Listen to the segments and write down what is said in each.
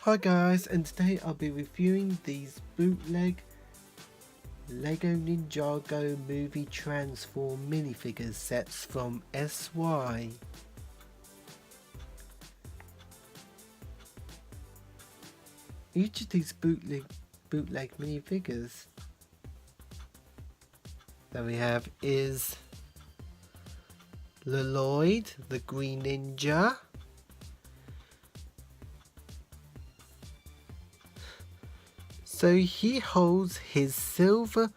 Hi guys, and today I'll be reviewing these bootleg Lego Ninjago movie transform minifigures sets from SY. Each of these bootleg minifigures that we have is Lloyd, the Green Ninja, so he holds his silver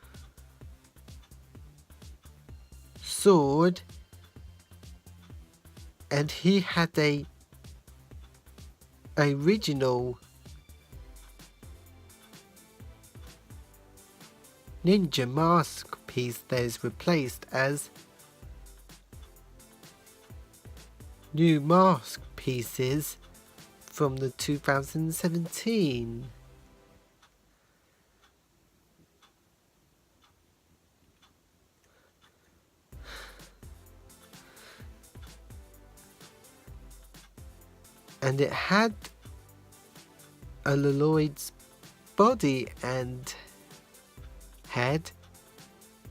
sword, and he had a original ninja mask piece that is replaced as new mask pieces from the 2017. And it had a Lloyd's body and head,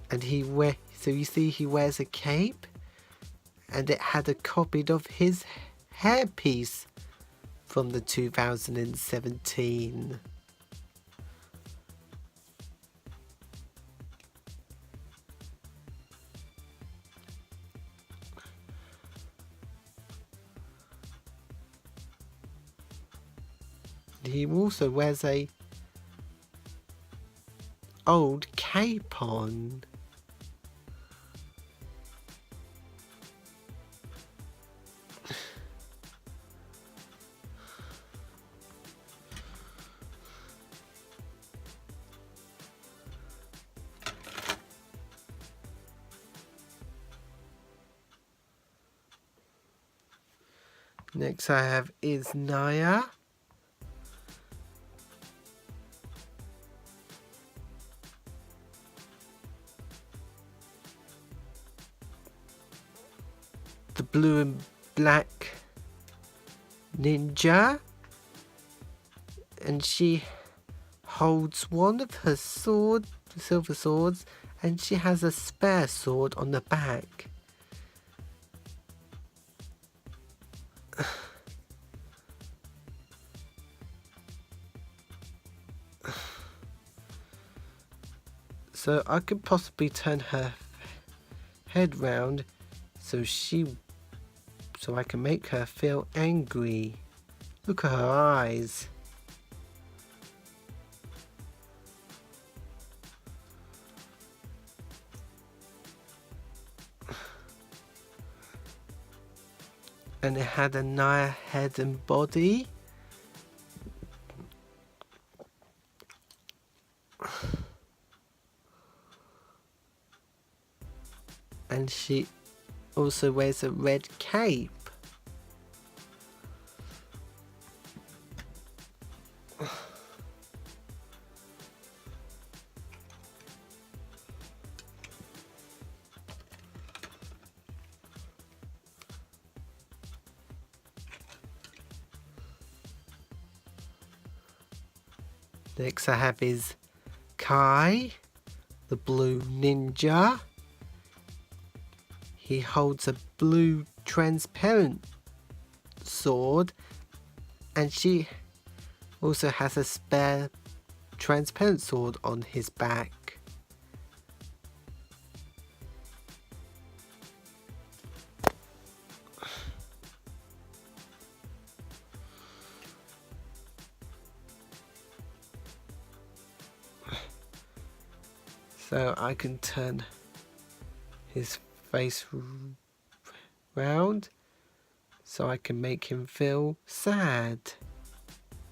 and so you see he wears a cape, and it had a copy of his hairpiece from the 2017. He also wears a old cape on. Next I have is Naya. The blue and black ninja, and she holds one of her silver swords, and she has a spare sword on the back. So I could possibly turn her head round so I can make her feel angry. Look at her eyes. And it had a Naya head and body. And she also wears a red cape. Next I have is Kai, the blue ninja. He holds a blue transparent sword, and she also has a spare transparent sword on his back. So I can turn his face round so I can make him feel sad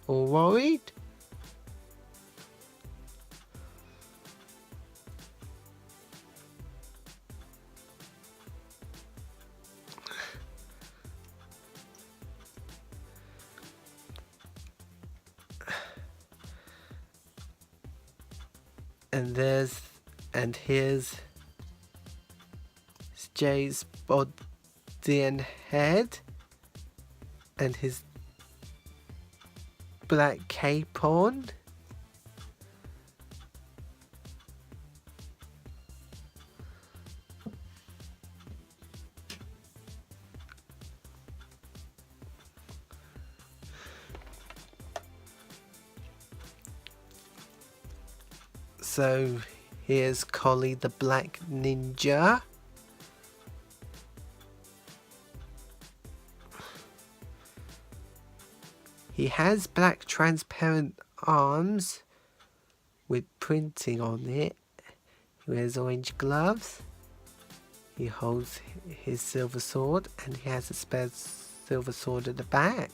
or worried. And here's Jay's body and head, and his black cape on. So here's Collie the Black Ninja. He has black transparent arms with printing on it. He wears orange gloves. He holds his silver sword, and he has a spare silver sword at the back.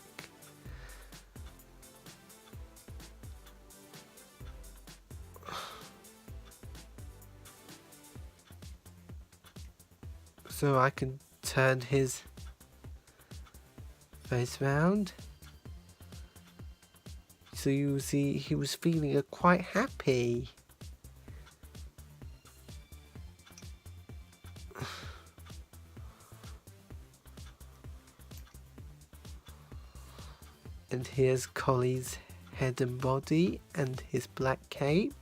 So I can turn his face round. So you see he was feeling quite happy. And here's Collie's head and body and his black cape.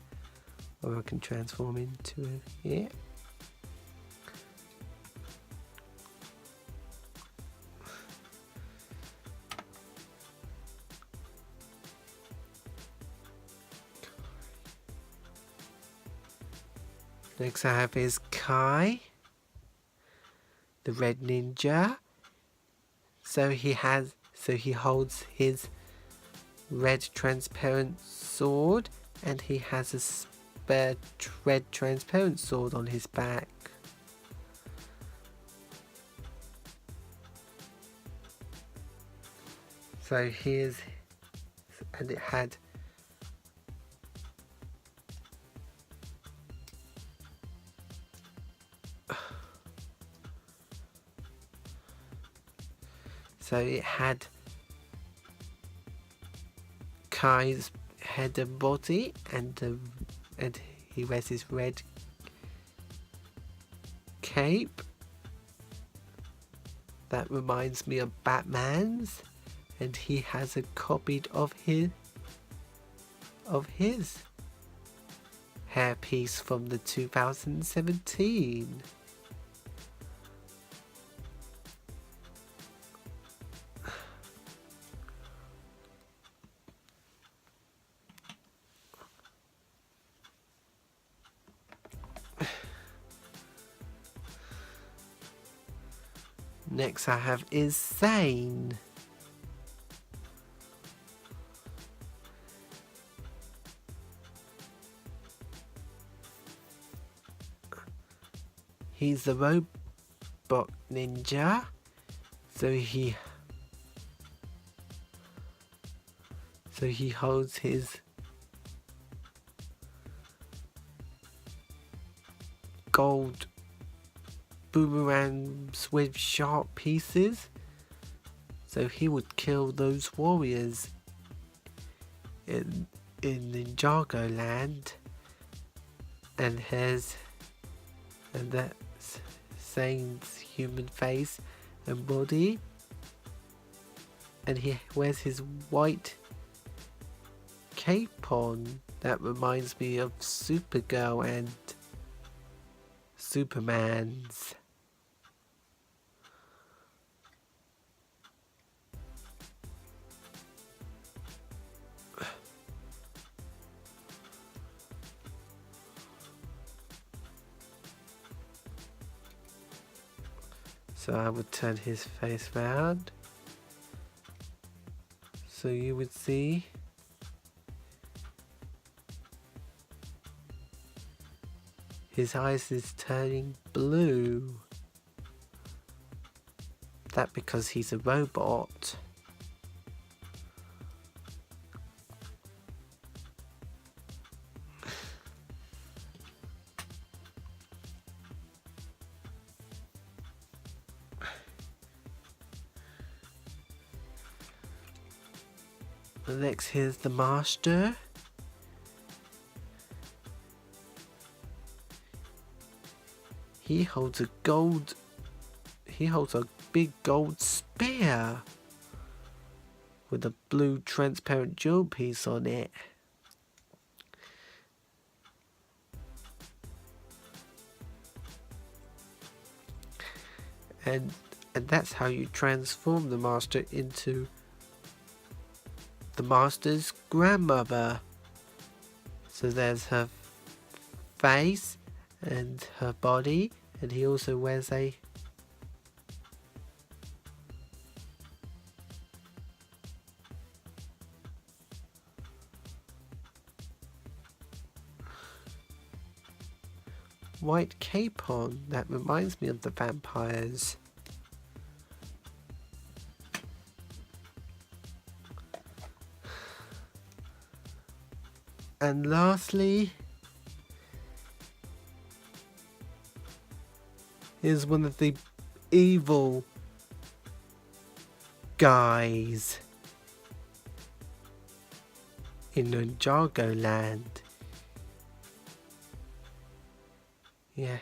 Or I can transform into here. Next I have is Kai, the red ninja. So he holds his red transparent sword, and he has a spare red transparent sword on his back. So here's, and it had Kai's head and body, and he wears his red cape. That reminds me of Batman's, and he has a copy of his hairpiece from the 2017. Next I have is Zane. He's the robot ninja. So he holds his gold boomerangs with sharp pieces. So he would kill those warriors in Ninjago land. And that's Zane's human face and body. And he wears his white cape on. That reminds me of Supergirl and Superman's. So I would turn his face round. So you would see his eyes is turning blue. That because he's a robot. Next, here's the master. He holds a big gold spear with a blue transparent jewel piece on it. And that's how you transform the master into the master's grandmother. So there's her face and her body, and he also wears a white cape on. That reminds me of the vampires. And lastly, is one of the evil guys in Ninjago land. Yeah.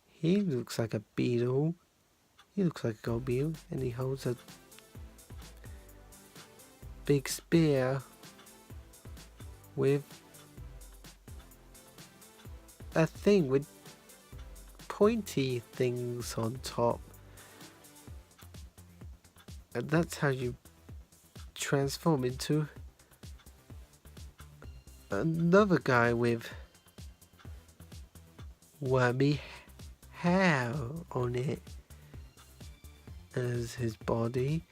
He looks like a beetle. He looks like a gold beetle, and he holds a big spear with a thing with pointy things on top. And that's how you transform into another guy with wormy hair on it as his body.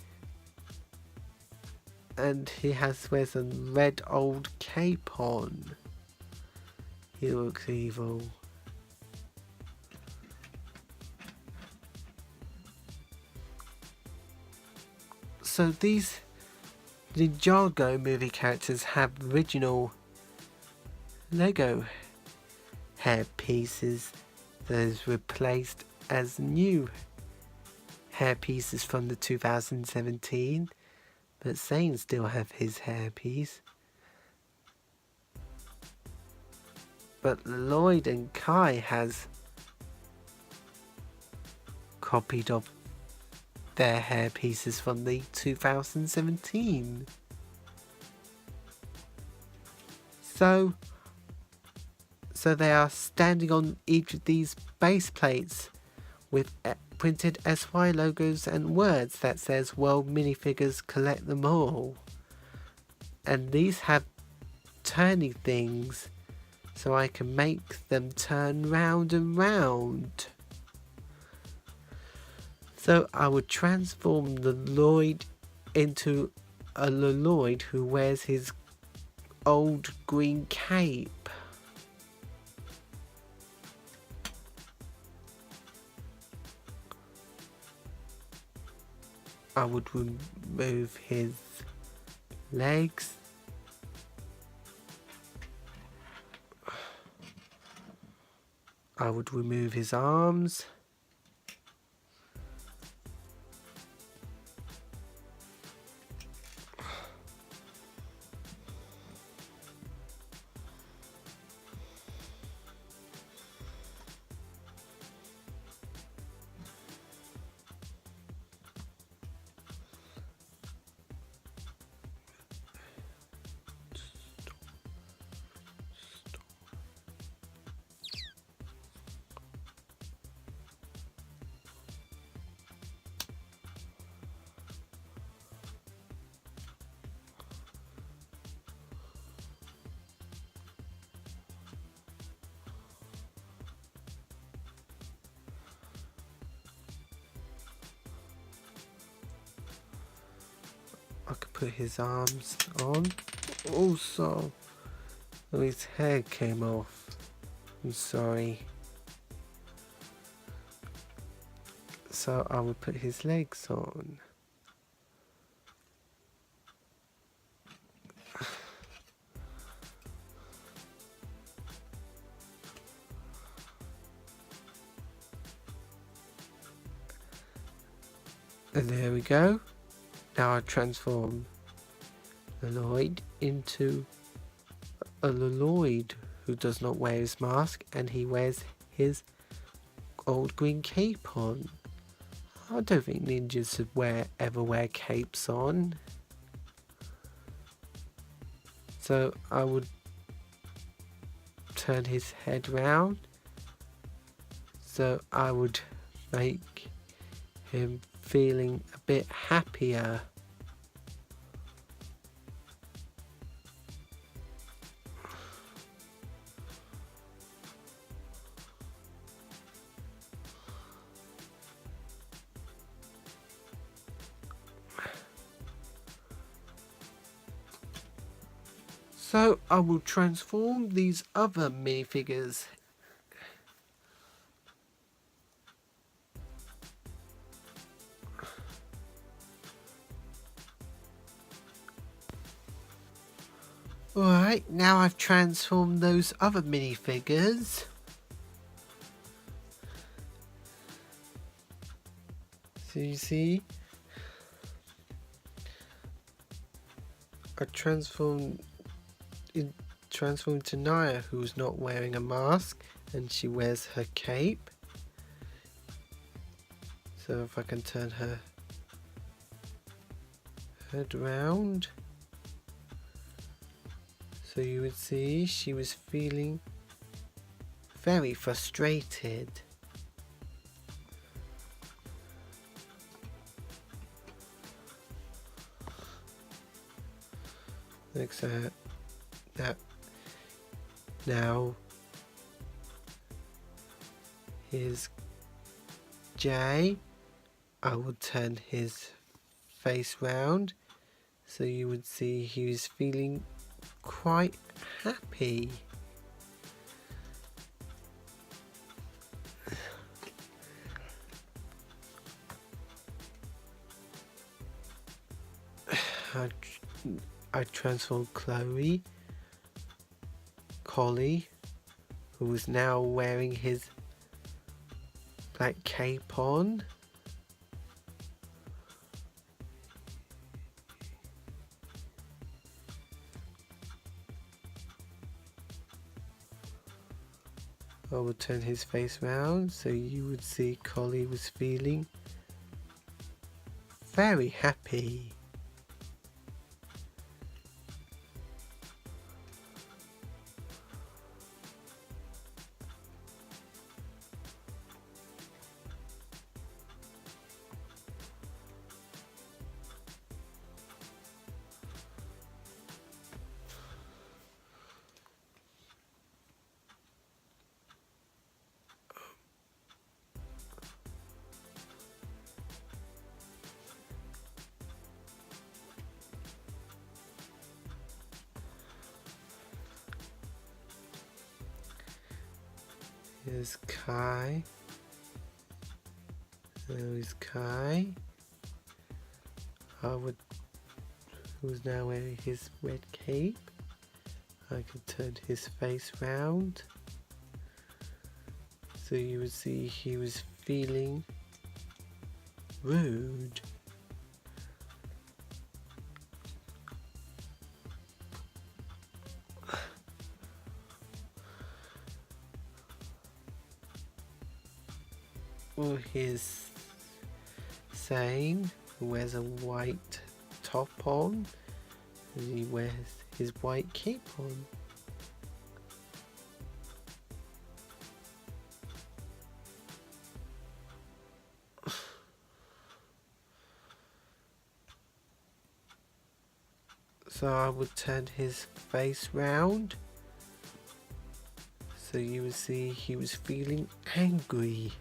And he wears a red old cape on. He looks evil. So these Ninjago movie characters have original Lego hair pieces that is replaced as new hair pieces from the 2017. But Zane still have his hairpiece. But Lloyd and Kai has copied of their hairpieces from the 2017. So they are standing on each of these base plates with printed SY logos and words that says World Minifigures, collect them all. And these have turning things so I can make them turn round and round. So I would transform the Lloyd into a Lloyd who wears his old green cape. I would remove his legs. I would remove his arms. I could put his arms on. Also, his hair came off. I'm sorry. So I would put his legs on. And there we go. Now I transform Lloyd into a Lloyd who does not wear his mask, and he wears his old green cape on. I don't think ninjas ever wear capes on. So I would turn his head round. So I would make him feeling a bit happier. So I will transform these other minifigures. Alright, now I've transformed those other minifigures. So you see, I transformed to Naya, who's not wearing a mask, and she wears her cape. So if I can turn her head round, so you would see she was feeling very frustrated. Like so. Now here's Jay. I will turn his face round, so you would see he was feeling quite happy. I transformed Collie, who was now wearing his black cape on. I would turn his face round, so you would see Collie was feeling very happy. Here's Kai. There is Kai. Who's now wearing his red cape. I could turn his face round, so you would see he was feeling rude. Or here's Sane, who wears a white top on, and he wears his white cape on. So I would turn his face round, so you would see he was feeling angry.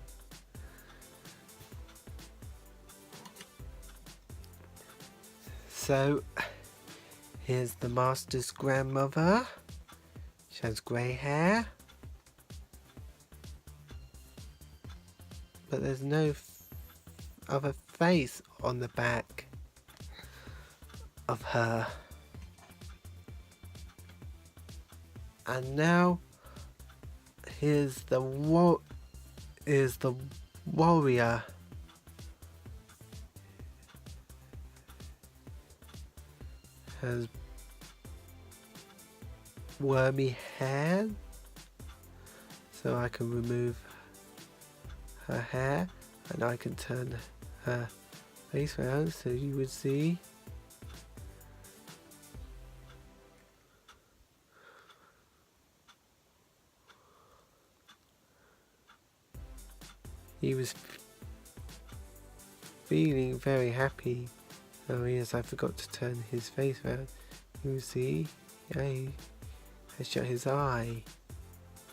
So here's the master's grandmother. She has grey hair, but there's no other face on the back of her. And now here's the warrior. Has wormy hair, so I can remove her hair, and I can turn face round so you would see. He was feeling very happy. Oh yes, I forgot to turn his face round. You see, yeah, he has shut his eye.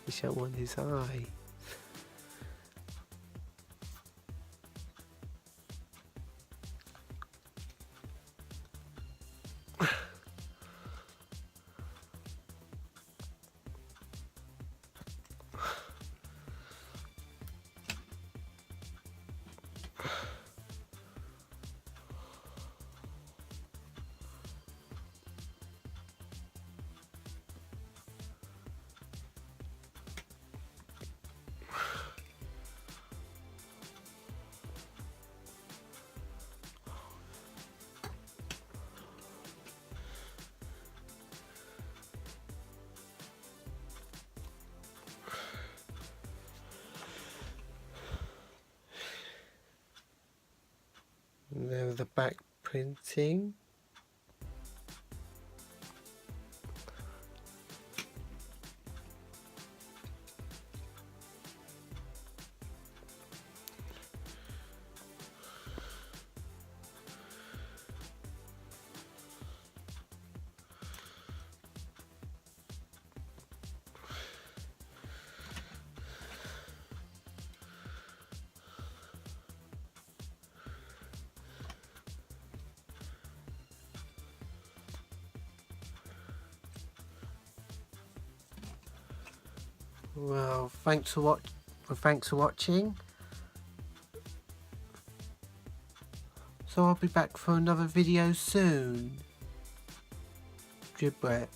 He shut one his eye. And there the back printing. Well, thanks for watching. So I'll be back for another video soon. Goodbye.